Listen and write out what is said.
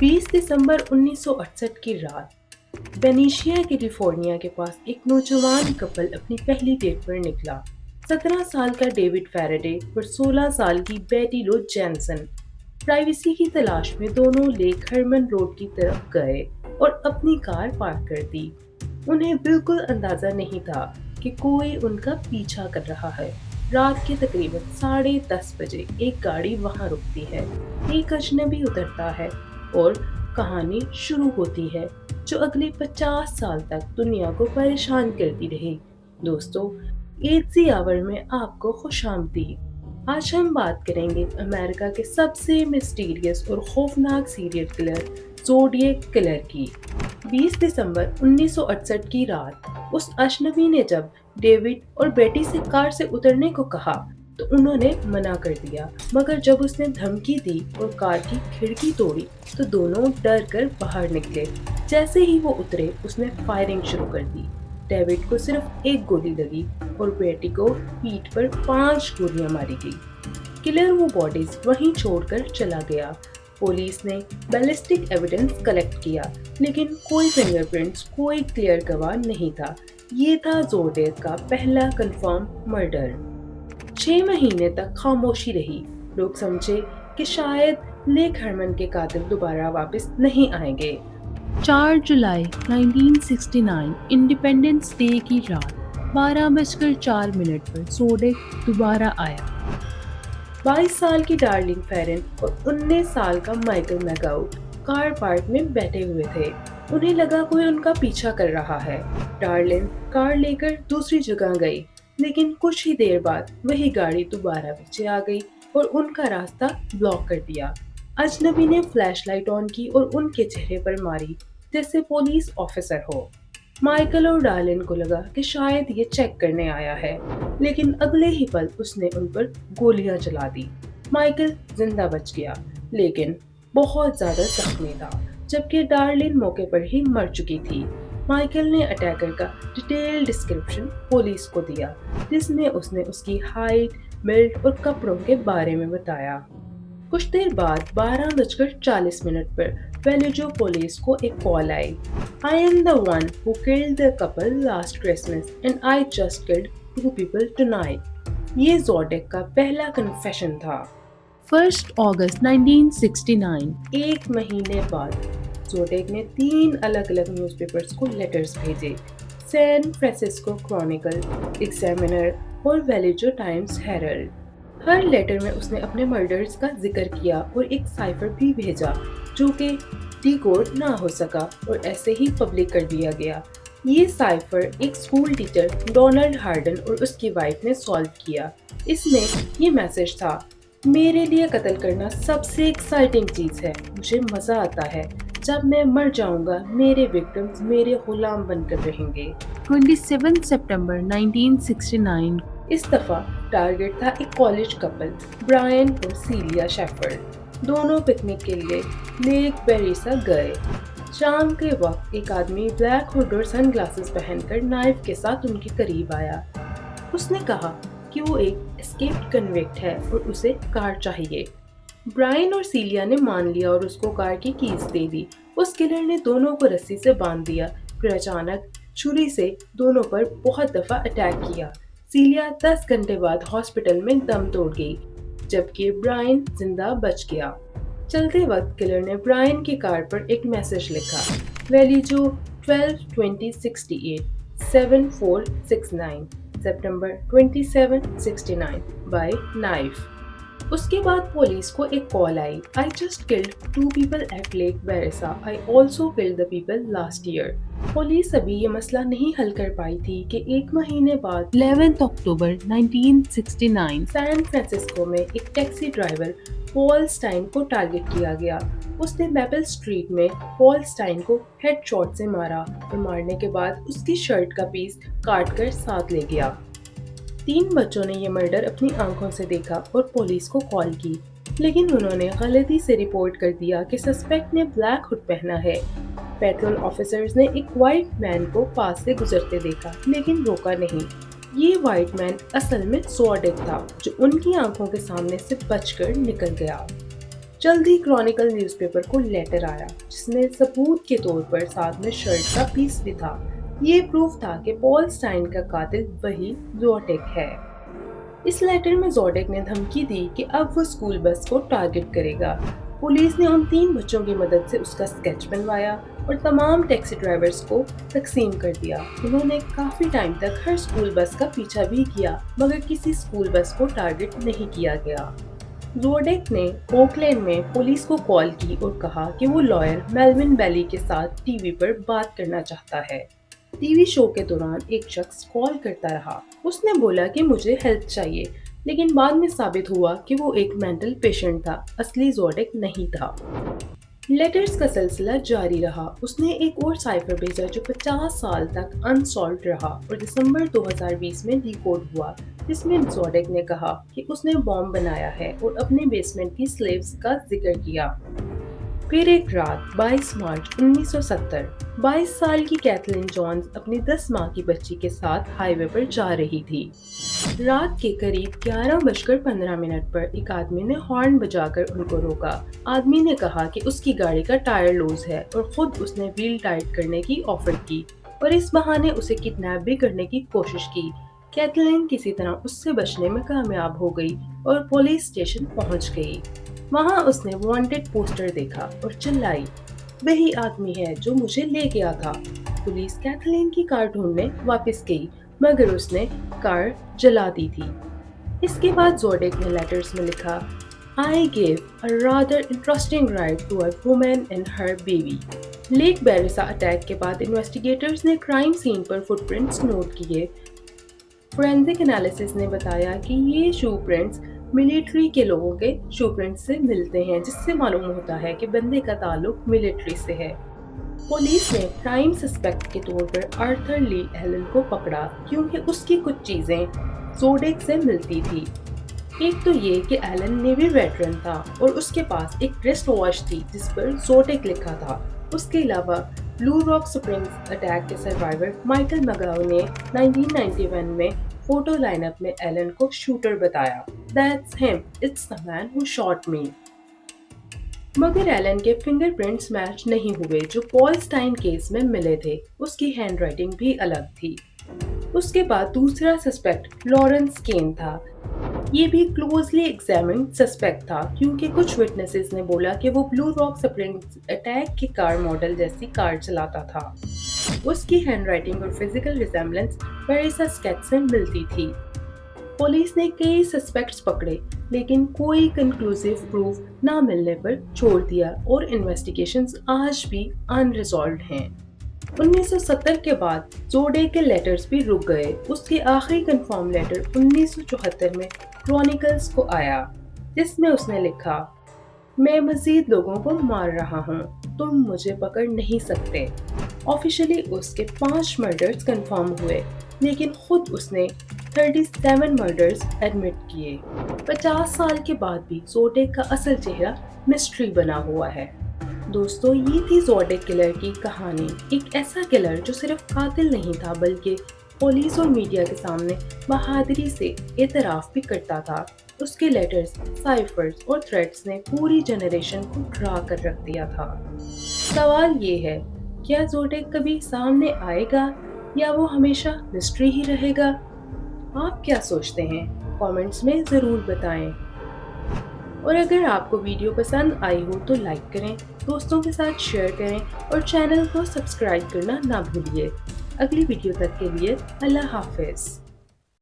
20 दिसंबर 1968 की रात Venetia California के पास एक नौजवान कपल अपनी पहली डेट पर निकला। 17 साल का डेविड फैराडे और 16 साल की बेटी लो जैनसन। प्राइवेसी की तलाश में दोनों लेक हरमन रोड की तरफ गए और अपनी कार पार्क कर दी। उन्हें बिल्कुल अंदाजा नहीं था कि कोई उनका पीछा कर रहा है। रात के तकरीबन 10:30 बजे एक गाड़ी वहां रुकती है। एक अजनबी उतरता है और कहानी शुरू होती है जो अगले 50 साल तक दुनिया को परेशान करती रही। दोस्तों, एजी आवर में आपको खुशामदीद। आज हम बात करेंगे अमेरिका के सबसे मिस्टीरियस और खौफनाक सीरियल किलर ज़ोडिएक किलर की। 20 दिसंबर 1968 की रात उस अजनबी ने जब डेविड और बेटी से कार से उतरने को कहा तो उन्होंने मना कर दिया, मगर जब उसने धमकी दी और कार की खिड़की तोड़ी तो दोनों डर कर बाहर निकले। जैसे ही वो उतरे उसने फायरिंग शुरू कर दी। डेविड को सिर्फ एक गोली लगी और बेटी को पीठ पर 5 गोलियां मारी गई। किलर वो बॉडीज वहीं छोड़कर चला गया। पुलिस ने बैलिस्टिक एविडेंस कलेक्ट किया, लेकिन कोई फिंगरप्रिंट्स, कोई क्लियर गवाह नहीं था। ये था ज़ोडिएक का पहला कंफर्म मर्डर। 6 महीने तक खामोशी रही। लोग समझे कि शायद लेक हरमन के कातिल दोबारा वापस नहीं आएंगे। 4 जुलाई 1969 इंडिपेंडेंस डे की रात 12:04 पर ज़ोडिएक दोबारा आया। 22 साल की डार्लिन फेरन और 19 साल का माइकल मैकआउट कार पार्क में बैठे हुए थे। उन्हें लगा कोई उनका पीछा कर रहा है। डार्लिन कार लेकर दूसरी जगह गई, लेकिन कुछ ही देर बाद वही गाड़ी दोबारा पीछे आ गई और उनका रास्ता ब्लॉक कर दिया। अजनबी ने फ्लैशलाइट ऑन की और उनके चेहरे पर मारी जैसे पुलिस ऑफिसर हो। माइकल और डार्लिन को लगा कि शायद ये चेक करने आया है, लेकिन अगले ही पल उसने उन पर गोलियां चला दी। माइकल जिंदा बच गया, लेकिन बहुत ज्यादा जख्मी था, जबकि डार्लिन मौके पर ही मर चुकी थी। माइकल ने अटैकर का डिटेल डिस्क्रिप्शन पुलिस को दिया, जिसमें उसने उसकी हाइट, बिल्ड और कपड़ों के बारे में बताया। कुछ देर बाद 12:40 पर वेलिजो पुलिस को एक call I. I am the one who killed the couple last Christmas and I just killed 2 people tonight। ये ज़ोडिएक का पहला कन्फेशन था। 1 अगस्त 1969, एक महीने बाद ज़ोडिएक ने 3 अलग-अलग न्यूज़पेपर्स को लेटर्स भेजे। सैन फ्रांसिस्को क्रॉनिकल, एग्जामिनर और वेलिजो टाइम्स हेरल्ड। हर लेटर में उसने अपने मर्डर्स का जिक्र किया और एक साइफर भी भेजा जो कि डिकोड ना हो सका और ऐसे ही पब्लिक कर दिया गया। ये साइफर एक स्कूल टीचर डोनाल्ड हार्डन और उसकी वाइफ ने सॉल्व किया। इसमें ये मैसेज था, मेरे लिए कत्ल करना सबसे एक्साइटिंग चीज़ है। मुझे मज़ा आता है। जब मैं मर जाऊंगा मेरे विक्टिम्स मेरे गुलाम बनकर रहेंगे। 27 सितंबर 1969 इस दफ़ा टारगेट था एक कॉलेज कपल, ब्रायन और सीलिया शेफर्ड। दोनों पिकनिक के लिए लेक बेरिसा गए। शाम के वक्त एक आदमी ब्लैक हुड और सनग्लासेस पहनकर नाइफ के साथ उनके करीब आया। उसने कहा कि वो एक एस्केप्ड कन्विक्ट है और उसे कार चाहिए। ब्रायन और सीलिया ने मान लिया और उसको कार की कीज दे दी। उस किलर ने दोनों को रस्सी से बांध दिया, फिर अचानक छुरी से दोनों पर बहुत दफा अटैक किया। सीलिया 10 घंटे बाद हॉस्पिटल में दम तोड़ गई, जबकि ब्रायन जिंदा बच गया। चलते वक्त किलर ने ब्रायन की कार पर एक मैसेज लिखा, वेलिजो 12-20-68 7469 सितंबर 2769 बाय नाइफ। उसके बाद पुलिस को एक call I, I just killed 2 people at Lake Beresa. I also killed the people last year। Police अभी ये मसला नहीं हल कर पाई थी कि एक महीने बाद 11 अक्टूबर 1969 सैन फ्रांसिस्को में एक टैक्सी ड्राइवर पॉल स्टाइन को टारगेट किया गया। उसने मैपल स्ट्रीट में पॉल स्टाइन को हेडशॉट से मारा और मारने के बाद उसकी शर्ट का पीस काट कर साथ ले गया। 3 बच्चों ने यह मर्डर अपनी आंखों से देखा और पुलिस को कॉल की, लेकिन उन्होंने गलती से रिपोर्ट कर दिया कि सस्पेक्ट ने ब्लैक हुड पहना है। पेट्रोल ऑफिसर्स ने एक वाइट मैन को पास से गुजरते देखा, लेकिन रोका नहीं। ये वाइट मैन असल में ज़ोडिएक था, जो उनकी आंखों के सामने से बचकर निकल गया। جلد ہی کرونیکل نیوز پیپر کو لیٹر آیا جس میں ثبوت کے طور پر ساتھ میں شرٹ کا پیس بھی تھا۔ یہ پروف تھا کہ پال سٹائن کا قاتل وہی زوڈیک ہے۔ اس لیٹر میں زوڈیک نے دھمکی دی کہ اب وہ اسکول بس کو ٹارگٹ کرے گا۔ پولیس نے ان 3 بچوں کی مدد سے اس کا اسکیچ بنوایا اور تمام ٹیکسی ڈرائیورز کو تقسیم کر دیا۔ انہوں نے کافی ٹائم تک ہر اسکول بس کا پیچھا بھی کیا مگر کسی اسکول بس کو ٹارگٹ نہیں کیا گیا۔ زوڈیک نے اوکلینڈ میں پولیس کو کال کی اور کہا کہ وہ لائر میلون بیلی کے ساتھ ٹی وی پر بات کرنا چاہتا ہے۔ ٹی وی شو کے دوران ایک شخص کال کرتا رہا۔ اس نے بولا کہ مجھے ہیلپ چاہیے، لیکن بعد میں ثابت ہوا کہ وہ ایک مینٹل پیشنٹ تھا، اصلی زوڈیک نہیں تھا۔ لیٹرز کا سلسلہ جاری رہا۔ اس نے ایک اور سائفر بھیجا جو 50 سال تک انسالوڈ رہا اور دسمبر 2020 میں ڈی کوڈ ہوا، جس میں زوڈیک نے کہا کہ اس نے بام بنایا ہے اور اپنے بیسمنٹ کی سلیوز کا ذکر کیا۔ پھر ایک رات 22 مارچ 1970 22 سال کی کیتھلین جونز اپنی 10 ماہ کی بچی کے ساتھ ہائی وے پر جا رہی تھی۔ رات کے قریب 11:15 پر ایک آدمی نے ہارن بجا کر ان کو روکا۔ آدمی نے کہا کہ اس کی گاڑی کا ٹائر لوز ہے اور خود اس نے ویل ٹائٹ کرنے کی آفر کی اور اس بہانے اسے کڈنیپ بھی کرنے کی کوشش کی۔ کیتھلین کسی طرح اس سے بچنے میں کامیاب ہو گئی اور پولیس اسٹیشن پہنچ گئی۔ وہاں اس نے وانٹڈ پوسٹر دیکھا اور چلائی، وہی آدمی ہے جو مجھے لے گیا تھا۔ پولیس کیتھلین کی کار ڈھونڈنے واپس گئی مگر اس نے کار جلا دی تھی۔ اس کے بعد زوڈیک نے لیٹرز میں لکھا I gave a rather interesting ride to a woman and her baby۔ Lake Berryessa attack کے بعد انویسٹیگیٹرز نے کرائم سین پر فٹ پرنٹس نوٹ کیے۔ فورینزک انالیسس نے بتایا کہ یہ شو پرنٹس ملٹری کے لوگوں کے شو پرنٹس سے ملتے ہیں، جس سے معلوم ہوتا ہے کہ بندے کا تعلق ملٹری سے ہے۔ پولیس نے پرائم سسپیکٹ کے طور پر آرتھر لی ایلن کو پکڑا کیونکہ اس کی کچھ چیزیں زوڈیک سے ملتی تھی۔ ایک تو یہ کہ ایلن نیوی ویٹرن تھا اور اس کے پاس ایک ریسٹ واچ تھی جس پر زوڈیک لکھا تھا۔ اس کے علاوہ بلو راک سپرنگز اٹیک کے سروائیور مائیکل مگاو نے 1991 میں فوٹو لائن اپ میں ایلن کو شوٹر بتایا۔ That's him, it's the man who shot me۔ مگر ایلن کے فنگر پرنٹس میچ نہیں ہوئے جو پال سٹائن کیس میں ملے تھے۔ اس کی ہینڈ رائٹنگ بھی الگ تھی۔ اس کے بعد دوسرا سسپیکٹ لارنس کین تھا۔ یہ بھی کلوزلی ایگزامنڈ سسپیکٹ تھا کیونکہ کچھ وٹنسز نے بولا کہ وہ بلو راک سپرنگز اٹیک کی کار ماڈل جیسی کار چلاتا تھا۔ اس کی ہینڈ رائٹنگ اور فزیکل ریزمبلنس بیریسا اسکیچ سے ملتی تھی۔ پولیس نے کئی سسپیکٹس پکڑے لیکن کوئی کنکلوسیو پروف نہ ملنے پر چھوڑ دیا اور انویسٹیگیشنز آج بھی ان ریزالوڈ ہیں۔ 1970 کے بعد زوڈیک کے لیٹرز بھی رک گئے۔ اس کے آخری کنفرم لیٹر 1974 میں کرونیکلز کو آیا جس میں اس نے لکھا میں مزید لوگوں کو مار رہا ہوں، تم مجھے پکڑ نہیں سکتے۔ آفیشلی اس کے 5 مرڈرز کنفرم ہوئے لیکن خود اس نے 37 مرڈرز ایڈمٹ کیے۔ 50 سال کے بعد بھی زوڈیک کا اصل چہرہ مسٹری بنا ہوا ہے۔ دوستو، یہ تھی زوڈیک کلر کی کہانی۔ ایک ایسا کلر جو صرف قاتل نہیں تھا بلکہ پولیس اور میڈیا کے سامنے بہادری سے اعتراف بھی کرتا تھا۔ اس کے لیٹرز، سائفرز اور تھریٹس نے پوری جنریشن کو ڈرا کر رکھ دیا تھا۔ سوال یہ ہے، کیا زوڈیک کبھی سامنے آئے گا یا وہ ہمیشہ مسٹری ہی رہے گا؟ آپ کیا سوچتے ہیں؟ کامنٹس میں ضرور بتائیں۔ اور اگر آپ کو ویڈیو پسند آئی ہو تو لائک کریں، دوستوں کے ساتھ شیئر کریں اور چینل کو سبسکرائب کرنا نہ بھولیے۔ اگلی ویڈیو تک کے لیے اللہ حافظ۔